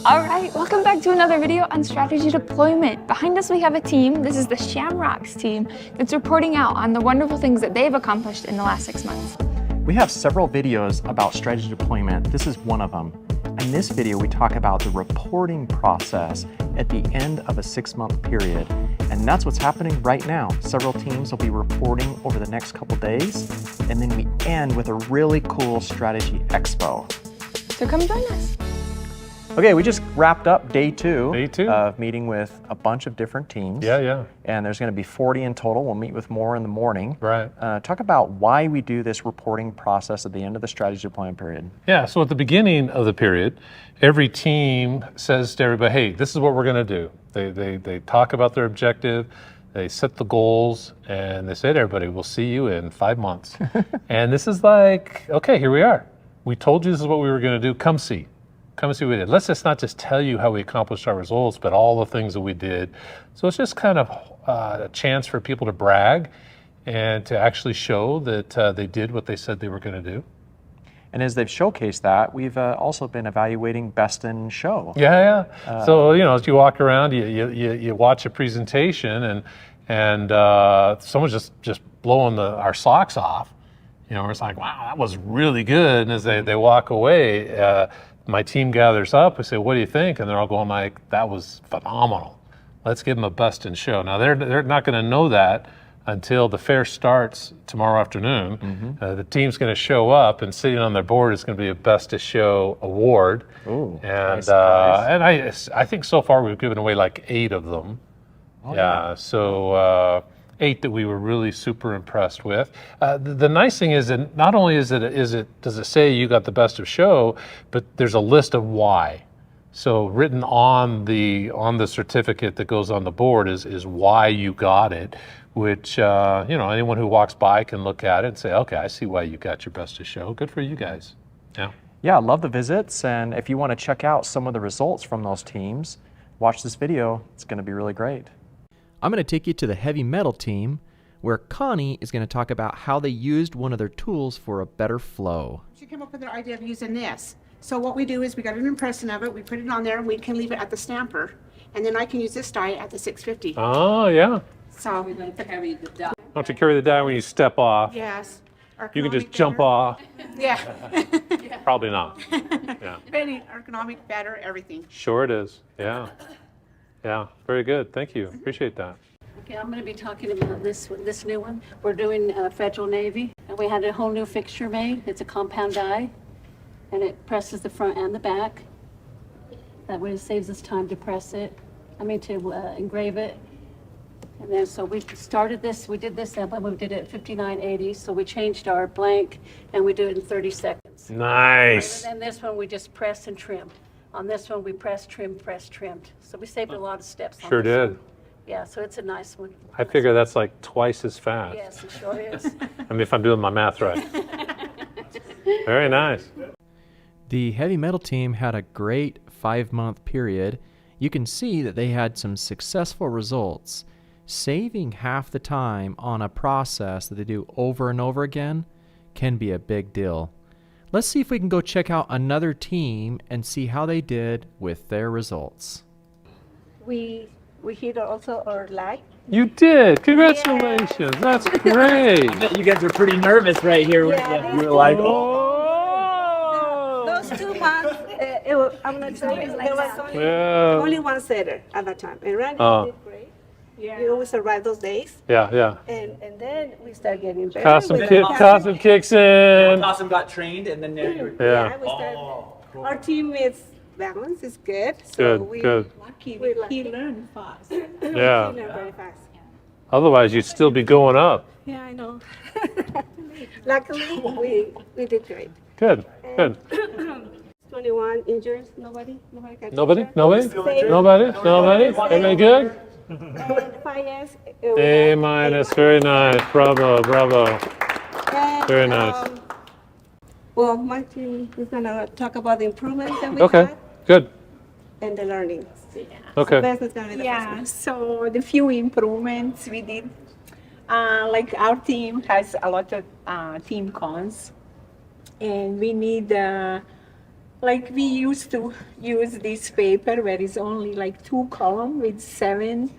All right, welcome back to another video on strategy deployment. Behind us we have a team, this is the Shamrocks team, that's reporting out on the wonderful things that they've accomplished in the last 6 months. We have several videos about strategy deployment. This is one of them. In this video, we talk about the reporting process at the end of a 6-month period. And that's what's happening right now. Several teams will be reporting over the next couple days. And then we end with a really cool strategy expo. So come join us. Okay, we just wrapped up day two Day of meeting with a bunch of different teams. Yeah. And there's going to be 40 in total. We'll meet with more in the morning. Right. Talk about why we do this reporting process at the end of the strategy deployment period. Yeah, so at the beginning of the period, every team says to everybody, hey, this is what we're going to do. They talk about their objective, they set the goals, and they say to everybody, we'll see you in 5 months. And this is like, okay, here we are. We told you this is what we were going to do. Come see. Come and see what we did. Let's just not just tell you how we accomplished our results, but all the things that we did. So it's just kind of a chance for people to brag and to actually show that they did what they said they were going to do. And as they've showcased that, we've also been evaluating best in show. Yeah. So, as you walk around, you watch a presentation and someone's just blowing our socks off. It's like, wow, that was really good. And as they walk away, my team gathers up. We say, what do you think? And they're all going like, that was phenomenal. Let's give them a best in show. Now, they're not going to know that until the fair starts tomorrow afternoon. Mm-hmm. The team's going to show up, and sitting on their board is going to be a best in show award. Ooh, and nice. And I think so far we've given away like 8 of them. Oh, yeah. So 8 that we were really super impressed with. The nice thing is that not only does it say you got the best of show, but there's a list of why. So written on the certificate that goes on the board is why you got it, which anyone who walks by can look at it and say, okay, I see why you got your best of show. Good for you guys. Yeah. Yeah, love the visits. And if you want to check out some of the results from those teams, watch this video. It's going to be really great. I'm going to take you to the heavy metal team, where Connie is going to talk about how they used one of their tools for a better flow. She came up with the idea of using this. So what we do is we got an impression of it, we put it on there, we can leave it at the stamper, and then I can use this die at the 650. Oh, yeah. So, We don't carry the die. Don't you carry the die when you step off? yes. You can just ergonomic jump better. off. Yeah. Probably not. Yeah. Very ergonomic, better, everything. Sure it is. Yeah. Yeah. Very good. Thank you. Appreciate that. Okay, I'm going to be talking about this new one. We're doing Federal Navy, and we had a whole new fixture made. It's a compound die, and it presses the front and the back. That way it saves us time to press it. To engrave it. And then so we started this. We did this, but we did it at 5980. So we changed our blank, and we do it in 30 seconds. Nice. And then this one we just press and trim. On this one we press, trim, press, trimmed. So we saved a lot of steps. On Sure this did. one. Yeah, so it's a nice one. I figure that's like twice as fast. Yes, it sure is. If I'm doing my math right. Very nice. The heavy metal team had a great 5-month period. You can see that they had some successful results. Saving half the time on a process that they do over and over again can be a big deal. Let's see if we can go check out another team and see how they did with their results. We hit also our lag. You did. Congratulations. That's great. You guys are pretty nervous right here. Yeah, You were like, Those 2 months, I'm not sure, there was Yeah. only one setter at that time. And Randy Oh. did great. We always survive those days. Yeah. And then we start getting better. Custom with kicks in. Awesome got trained, and then Yeah. we start, our team is balance is good. So Good. Good. we're lucky. He learned fast. Yeah. We learn very fast. Otherwise, you'd still be going up. Yeah, I know. Luckily, we did great. Good. 21 injuries. Nobody got Nobody? injured. Nobody? Safe. Nobody? Everybody good? And 5 years. A minus. Very nice. Bravo. And, Very nice. Well, my team is gonna talk about the improvements that we Okay. had Good. and the learnings. Okay. Beth is gonna be the first Yeah, one. so the few improvements we did, like our team has a lot of team cons, and we need like we used to use this paper where it's only like 2 columns with 7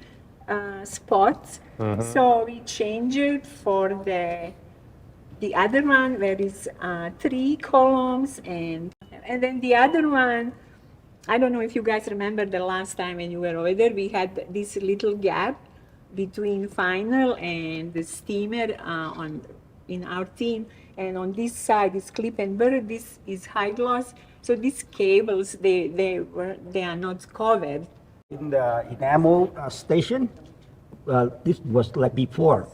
spots. So we changed it for the other one where it's 3 columns, and then the other one, I don't know if you guys remember the last time when you were over there, we had this little gap between final and the steamer in our team. And on this side is clip and burr, this is high gloss. So these cables, they are not covered. In the enamel station, this was like before.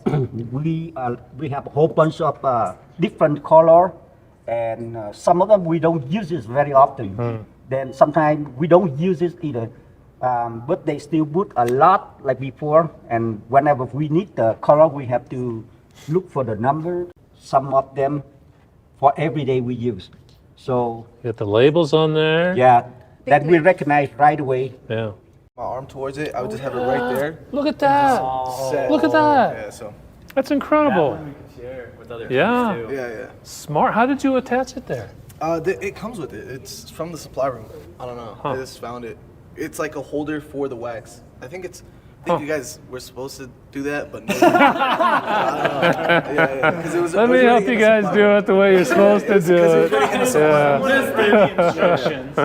we have a whole bunch of different color, and some of them we don't use it very often. Then sometimes we don't use it either. But they still put a lot like before, and whenever we need the color, we have to look for the number. Some of them for every day we use. So You got the labels on there. yeah, that we recognize right away. Yeah. My arm towards it, I would just have it right there. Look at that. Set. Look at that. Yeah, so. That's incredible. We can share with other Yeah. friends, too. Yeah. Smart. How did you attach it there? It comes with it. It's from the supply room. I don't know. I just found it. It's like a holder for the wax. I think you guys were supposed to do that, but no. I don't know. Yeah. 'Cause it was- Let it was me already help in you the guys supply do room. it the way you're supposed to do it. Just read the instructions.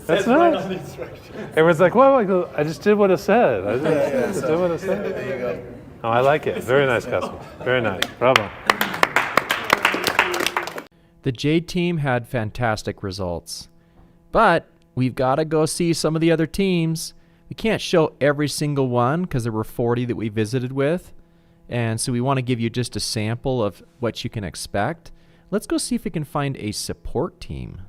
That's Says right nice. on the instructions. Everyone's like, well, I just did what it said. I just did what it said. There you go. Oh, I like it. Very nice, Cosmo. Very nice. Bravo. The Jade team had fantastic results. But we've got to go see some of the other teams. We can't show every single one because there were 40 that we visited with. And so we want to give you just a sample of what you can expect. Let's go see if we can find a support team.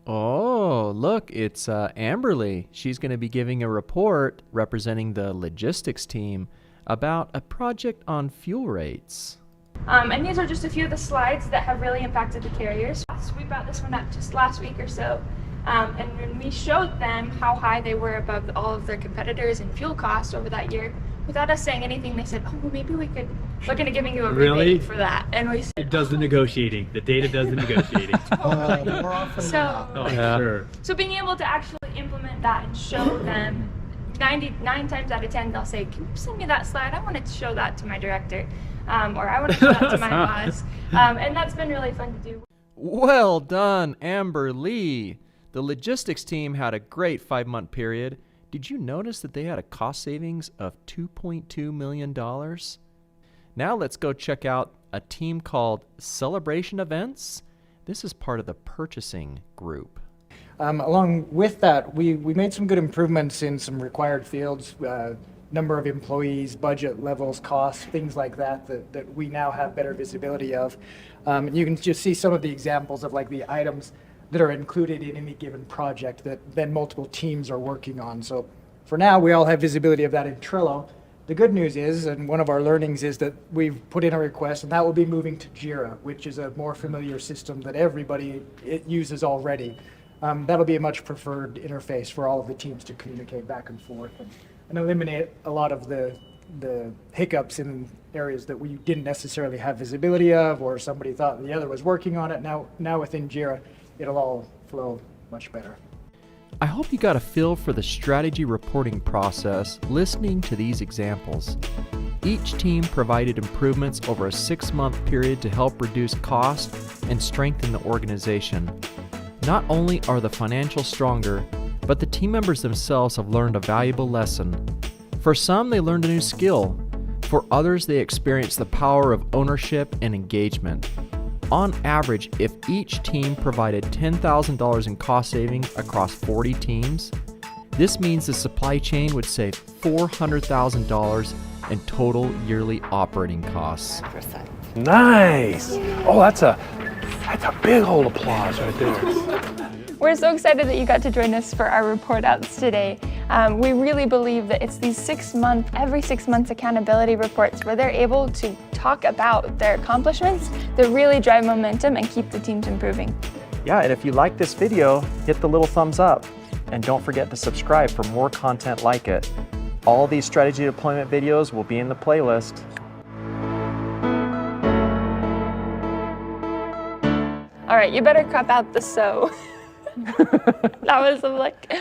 Oh, look, it's Amberly. She's going to be giving a report representing the logistics team about a project on fuel rates. And these are just a few of the slides that have really impacted the carriers. We brought this one up just last week or so. And when we showed them how high they were above all of their competitors in fuel cost over that year, without us saying anything, they said, oh, well, maybe we could look into giving you a Really? rebate for that. And we said, It does the negotiating. The data does the negotiating. so, Oh, Yeah. sure. so being able to actually implement that and show them 99 times out of 10, they'll say, can you send me that slide? I want to show that to my director. Or I want to show that to my boss. And that's been really fun to do. Well done, Amber Lee. The logistics team had a great 5-month period. Did you notice that they had a cost savings of $2.2 million? Now let's go check out a team called Celebration Events. This is part of the purchasing group. Along with that, we made some good improvements in some required fields, number of employees, budget levels, costs, things like that we now have better visibility of. And you can just see some of the examples of like the items that are included in any given project that then multiple teams are working on. So for now, we all have visibility of that in Trello. The good news is, and one of our learnings is that we've put in a request, and that will be moving to Jira, which is a more familiar system that everybody uses already. That'll be a much preferred interface for all of the teams to communicate back and forth and eliminate a lot of the hiccups in areas that we didn't necessarily have visibility of, or somebody thought the other was working on it. Now within Jira, it'll all flow much better. I hope you got a feel for the strategy reporting process listening to these examples. Each team provided improvements over a 6-month period to help reduce cost and strengthen the organization. Not only are the financials stronger, but the team members themselves have learned a valuable lesson. For some, they learned a new skill. For others, they experienced the power of ownership and engagement. On average, if each team provided $10,000 in cost savings across 40 teams, this means the supply chain would save $400,000 in total yearly operating costs. Nice. Oh, that's a big old applause right there. We're so excited that you got to join us for our report outs today. We really believe that it's these every 6 months accountability reports where they're able to talk about their accomplishments that really drive momentum and keep the teams improving. Yeah, and if you like this video, hit the little thumbs up. And don't forget to subscribe for more content like it. All these strategy deployment videos will be in the playlist. All right, you better cut out the so. That was like.